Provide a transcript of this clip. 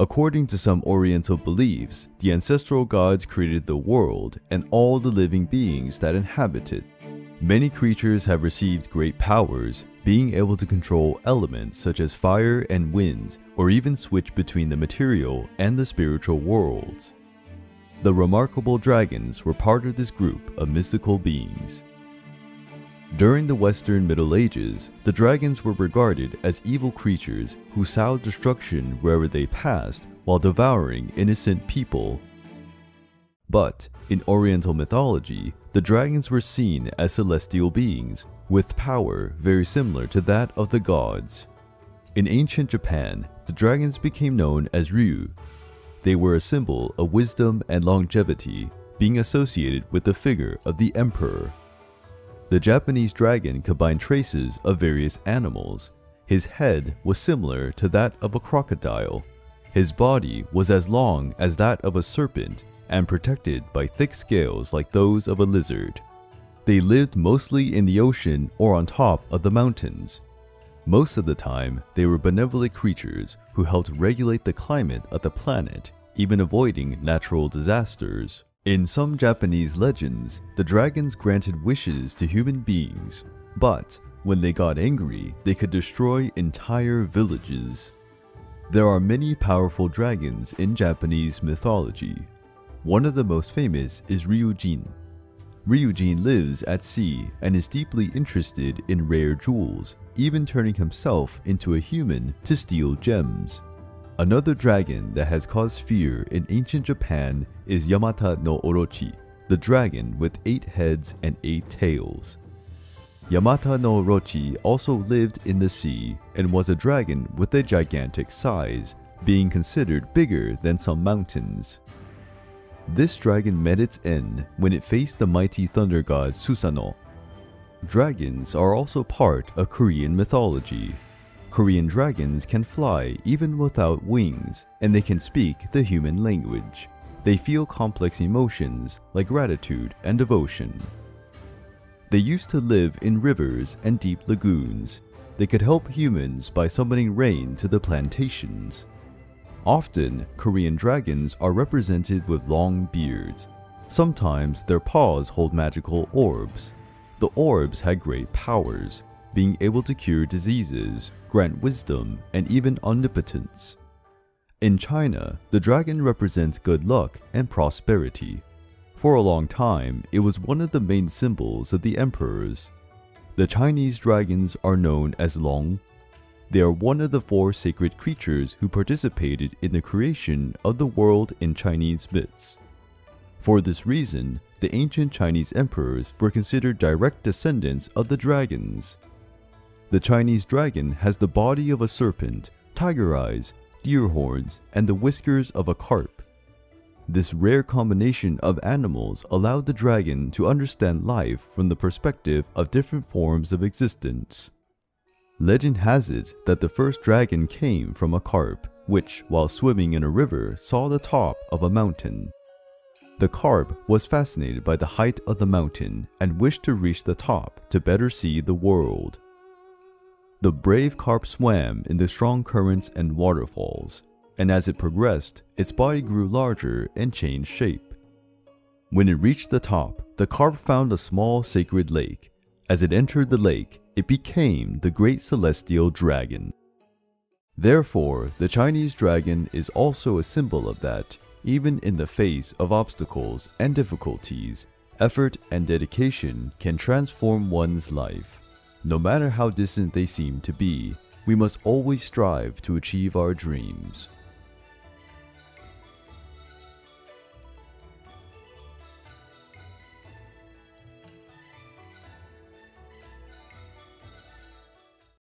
According to some Oriental beliefs, the ancestral gods created the world and all the living beings that inhabit it. Many creatures have received great powers, being able to control elements such as fire and wind, or even switch between the material and the spiritual worlds. The remarkable dragons were part of this group of mystical beings. During the Western Middle Ages, the dragons were regarded as evil creatures who sowed destruction wherever they passed while devouring innocent people. But in Oriental mythology, the dragons were seen as celestial beings with power very similar to that of the gods. In ancient Japan, the dragons became known as Ryu. They were a symbol of wisdom and longevity, being associated with the figure of the emperor. The Japanese dragon combined traces of various animals. His head was similar to that of a crocodile. His body was as long as that of a serpent and protected by thick scales like those of a lizard. They lived mostly in the ocean or on top of the mountains. Most of the time, they were benevolent creatures who helped regulate the climate of the planet, even avoiding natural disasters. In some Japanese legends, the dragons granted wishes to human beings, but when they got angry, they could destroy entire villages. There are many powerful dragons in Japanese mythology. One of the most famous is Ryujin. Ryujin lives at sea and is deeply interested in rare jewels, even turning himself into a human to steal gems. Another dragon that has caused fear in ancient Japan is Yamata no Orochi, the dragon with 8 heads and 8 tails. Yamata no Orochi also lived in the sea and was a dragon with a gigantic size, being considered bigger than some mountains. This dragon met its end when it faced the mighty thunder god Susanoo. Dragons are also part of Korean mythology. Korean dragons can fly even without wings, and they can speak the human language. They feel complex emotions like gratitude and devotion. They used to live in rivers and deep lagoons. They could help humans by summoning rain to the plantations. Often, Korean dragons are represented with long beards. Sometimes their paws hold magical orbs. The orbs had great powers, being able to cure diseases, grant wisdom, and even omnipotence. In China, the dragon represents good luck and prosperity. For a long time, it was one of the main symbols of the emperors. The Chinese dragons are known as Long. They are one of the 4 sacred creatures who participated in the creation of the world in Chinese myths. For this reason, the ancient Chinese emperors were considered direct descendants of the dragons. The Chinese dragon has the body of a serpent, tiger eyes, deer horns, and the whiskers of a carp. This rare combination of animals allowed the dragon to understand life from the perspective of different forms of existence. Legend has it that the first dragon came from a carp, which, while swimming in a river, saw the top of a mountain. The carp was fascinated by the height of the mountain and wished to reach the top to better see the world. The brave carp swam in the strong currents and waterfalls, and as it progressed, its body grew larger and changed shape. When it reached the top, the carp found a small sacred lake. As it entered the lake, it became the great celestial dragon. Therefore, the Chinese dragon is also a symbol of that, even in the face of obstacles and difficulties, effort and dedication can transform one's life. No matter how distant they seem to be, we must always strive to achieve our dreams.